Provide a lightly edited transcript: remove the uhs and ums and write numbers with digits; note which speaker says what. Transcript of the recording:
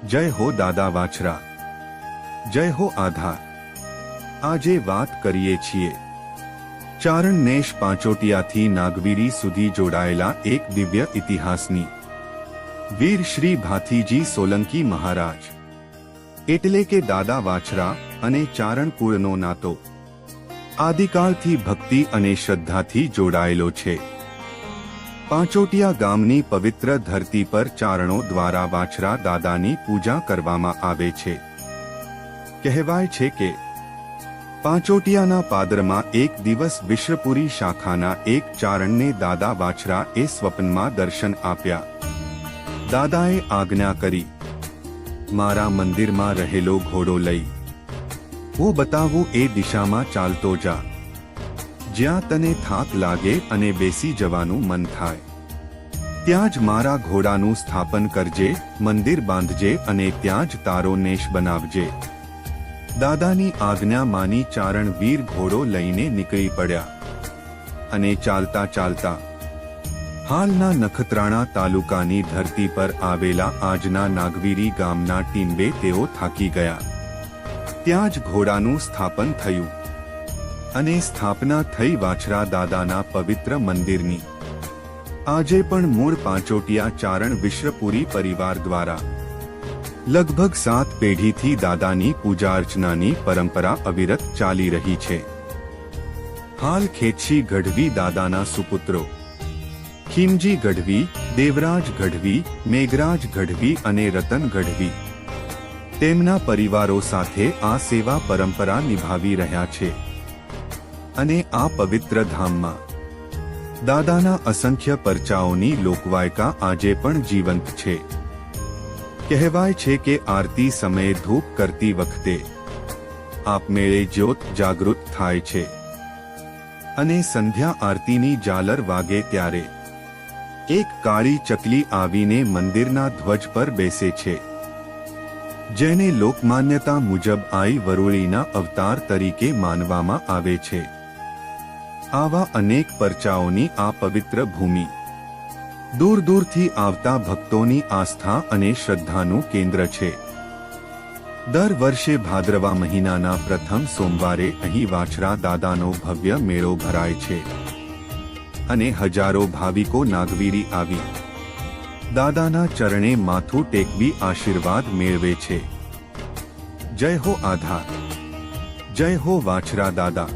Speaker 1: જય હો દાદા વાછરા, જય હો આધાર। આજે વાત કરીએ છીએ ચારણ નેશ પાંચોટિયાથી નાગવીરી સુધી જોડાયેલા એક દિવ્ય ઇતિહાસની। વીર શ્રી ભાથીજી સોલંકી મહારાજ એટલે કે દાદા વાછરા અને ચારણ કુળનો નાતો આદિકાળથી ભક્તિ અને શ્રદ્ધાથી જોડાયેલો છે। પાંચોટિયા ગામની પવિત્ર ધરતી પર ચારણો દ્વારા વાછરા દાદાની પૂજા કરવામાં આવે છે। કહેવાય છે કે પાંચોટિયાના પાદરમાં એક દિવસ વિશ્વપુરી શાખાના એક ચારણને દાદા વાછરા એ સ્વપ્નમાં દર્શન આપ્યા। દાદાએ આજ્ઞા કરી, મારા મંદિરમાં રહેલો ઘોડો લઈ હું બતાવું એ દિશામાં ચાલતો જા, જ્યાં તને થાક લાગે અને બેસી જવાનું મન થાય ત્યાં જ મારા ઘોડાનું સ્થાપન કરજે, મંદિર બાંધજે અને ત્યાં જ તારો નેશ બનાવજે। દાદાની આજ્ઞા માની ચારણ વીર ઘોડો લઈને નીકળી પડ્યા અને ચાલતા ચાલતા હાલના નખત્રાણા તાલુકાની ધરતી પર આવેલા આજના નાગવીરી ગામના ટીંબે તેઓ થાકી ગયા। ત્યાં જ ઘોડાનું સ્થાપન થયું અને સ્થાપના થઈ વાછરા દાદાના પવિત્ર મંદિરની। આજે પણ મૂળ પાંચોટિયા ચારણ વિશ્વપુરી પરિવાર દ્વારા લગભગ 7 પેઢીથી દાદાની પૂજા અર્ચનાની પરંપરા અવિરત ચાલી રહી છે। હાલ ખેતશી ગઢવી દાદાના સુપુત્રો ખીમજી ગઢવી, દેવરાજ ગઢવી, મેઘરાજ ગઢવી અને રતન ગઢવી તેમના પરિવારો સાથે આ સેવા પરંપરા નિભાવી રહ્યા છે અને આ પવિત્ર ધામમાં દાદાના અસંખ્ય પરચાઓની લોકવાયકા આજે પણ જીવંત છે। કહેવાય છે કે આરતી સમયે ધૂપ કરતી વખતે આપમેળે જ્યોત જાગૃત થાય છે અને સંધ્યા આરતીની ઝાલર વાગે ત્યારે એક કાળી ચકલી આવીને મંદિરના ધ્વજ પર બેસે છે, જેને લોકમાન્યતા મુજબ આઈ વરુળીના અવતાર તરીકે માનવામાં આવે છે। આવા અનેક પરચાઓની આ પવિત્ર ભૂમિ દૂર દૂરથી આવતા ભક્તોની આસ્થા અને શ્રદ્ધાનું કેન્દ્ર છે। દર વર્ષે ભાદ્રવા મહિનાના પ્રથમ સોમવારે અહીં વાછરા દાદાનો ભવ્ય મેળો ભરાય છે અને હજારો ભાવિકો નાગવીરી આવી દાદાના ચરણે માથું ટેકવી આશીર્વાદ મેળવે છે। જય હો આધાર, જય હો વાછરા દાદા।